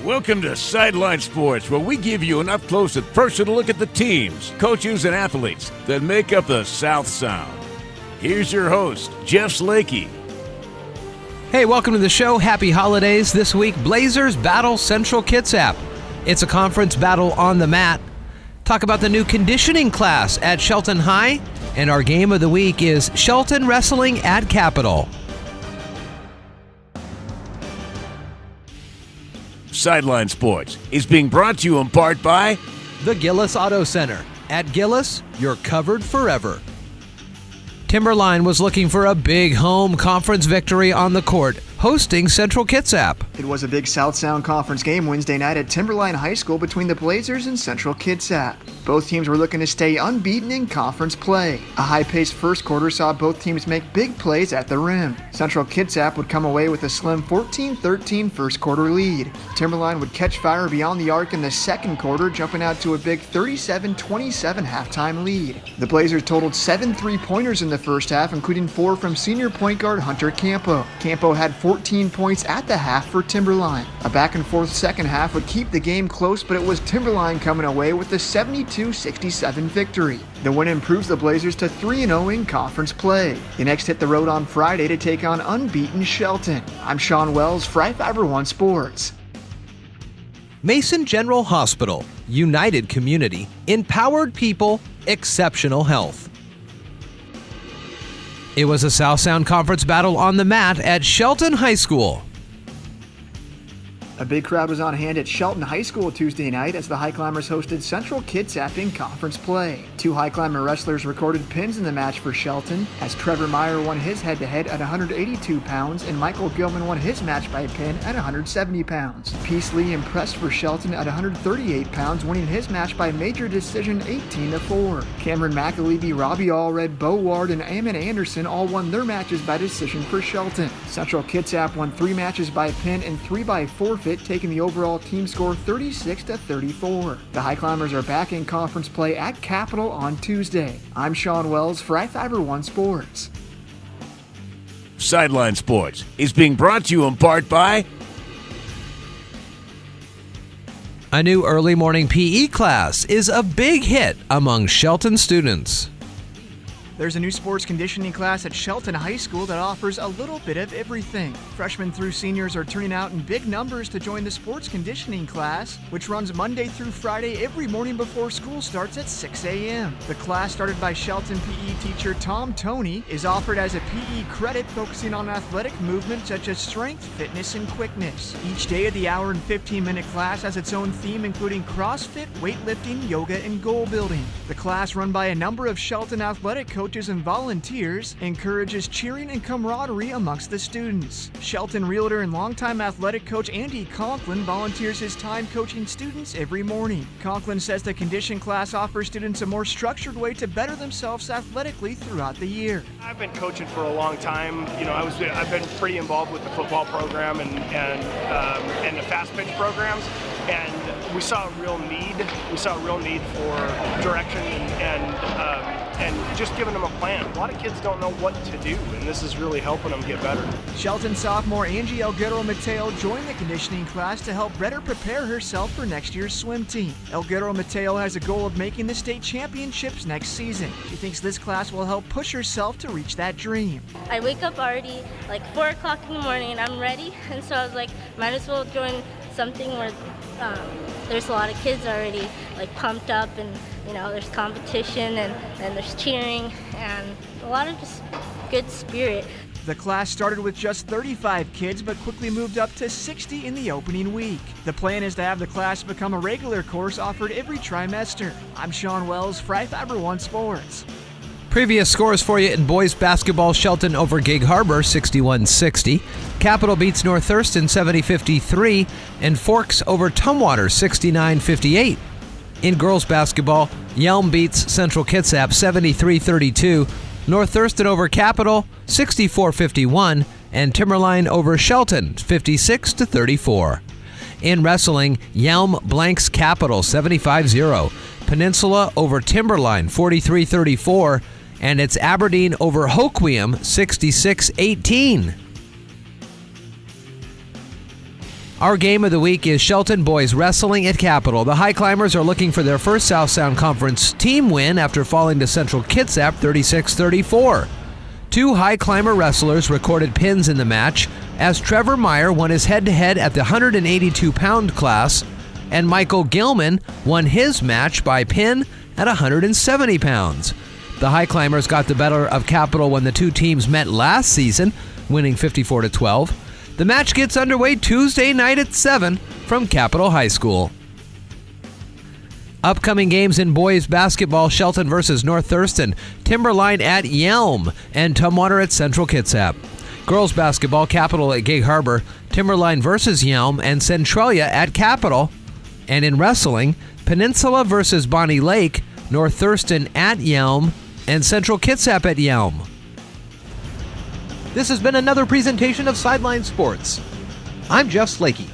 Welcome to Sideline Sports, where we give you an up-close and personal look at the teams, coaches, and athletes that make up the South Sound. Here's your host, Jeff Slakey. Hey, welcome to the show. Happy holidays. This week, Blazers battle Central Kitsap. It's a conference battle on the mat. Talk about the new conditioning class at Shelton High. And our game of the week is Shelton Wrestling at Capitol. Sideline Sports is being brought to you in part by The Gillis Auto Center. At Gillis, you're covered forever. Timberline was looking for a big home conference victory on the court, hosting Central Kitsap. It was a big South Sound Conference game Wednesday night at Timberline High School between the Blazers and Central Kitsap. Both teams were looking to stay unbeaten in conference play. A high-paced first quarter saw both teams make big plays at the rim. Central Kitsap would come away with a slim 14-13 first quarter lead. Timberline would catch fire beyond the arc in the second quarter, jumping out to a big 37-27 halftime lead. The Blazers totaled 7 3-pointers in the first half, including 4 from senior point guard Hunter Campo. Campo had 14 points at the half for Timberline. A back-and-forth second half would keep the game close, but it was Timberline coming away with the 72-67 victory. The win improves the Blazers to 3-0 in conference play. They next hit the road on Friday to take on unbeaten Shelton. I'm Sean Wells for iFIBER 1 Sports. Mason General Hospital, united community, empowered people, exceptional health. It was a South Sound Conference battle on the mat at Shelton High School. A big crowd was on hand at Shelton High School Tuesday night as the High Climbers hosted Central Kitsap in conference play. 2 High Climber wrestlers recorded pins in the match for Shelton, as Trevor Meyer won his head-to-head at 182 pounds and Michael Gilman won his match by a pin at 170 pounds. Peace Lee impressed for Shelton at 138 pounds, winning his match by major decision 18-4. Cameron McAlevey, Robbie Allred, Bo Ward, and Eamon Anderson all won their matches by decision for Shelton. Central Kitsap won 3 matches by pin and 3 by forfeit, taking the overall team score 36-34. The High Climbers are back in conference play at Capitol on Tuesday. I'm Sean Wells for iFIBER 1 Sports. Sideline Sports is being brought to you in part by A new early morning PE class is a big hit among Shelton students. There's a new sports conditioning class at Shelton High School that offers a little bit of everything. Freshmen through seniors are turning out in big numbers to join the sports conditioning class, which runs Monday through Friday every morning before school starts at 6 a.m. The class, started by Shelton PE teacher Tom Toney, is offered as a PE credit focusing on athletic movement such as strength, fitness, and quickness. Each day of the hour and 15-minute class has its own theme, including CrossFit, weightlifting, yoga, and goal building. The class, run by a number of Shelton athletic coaches and volunteers, encourages cheering and camaraderie amongst the students. Shelton realtor and longtime athletic coach Andy Conklin volunteers his time coaching students every morning. Conklin says the condition class offers students a more structured way to better themselves athletically throughout the year. I've been coaching for a long time. I've been pretty involved with the football program and the fast pitch programs, and we saw a real need. We saw a real need for direction and just giving them a plan. A lot of kids don't know what to do, and this is really helping them get better. Shelton sophomore Angie Elguero Mateo joined the conditioning class to help better prepare herself for next year's swim team. Elguero Mateo has a goal of making the state championships next season. She thinks this class will help push herself to reach that dream. I wake up already like 4 o'clock in the morning and I'm ready, and so I was like, might as well join something where there's a lot of kids already like pumped up, and there's competition and there's cheering and a lot of just good spirit. The class started with just 35 kids but quickly moved up to 60 in the opening week. The plan is to have the class become a regular course offered every trimester. I'm Sean Wells for iFIBER 1 Sports. Previous scores for you in boys basketball: Shelton over Gig Harbor 61-60, Capitol beats North Thurston 70-53, and Forks over Tumwater 69-58. In girls basketball, Yelm beats Central Kitsap 73-32, North Thurston over Capitol 64-51, and Timberline over Shelton 56-34. In wrestling, Yelm blanks Capitol 75-0, Peninsula over Timberline 43-34, and it's Aberdeen over Hoquiam 66-18. Our game of the week is Shelton boys wrestling at Capitol. The High Climbers are looking for their first South Sound Conference team win after falling to Central Kitsap 36-34. Two High Climber wrestlers recorded pins in the match as Trevor Meyer won his head-to-head at the 182-pound class, and Michael Gilman won his match by pin at 170 pounds. The High Climbers got the better of Capitol when the two teams met last season, winning 54-12. The match gets underway Tuesday night at 7 from Capitol High School. Upcoming games in boys basketball: Shelton versus North Thurston, Timberline at Yelm, and Tumwater at Central Kitsap. Girls basketball: Capitol at Gig Harbor, Timberline versus Yelm, and Centralia at Capitol. And in wrestling, Peninsula versus Bonnie Lake, North Thurston at Yelm, and Central Kitsap at Yelm. This has been another presentation of Sideline Sports. I'm Jeff Slakey.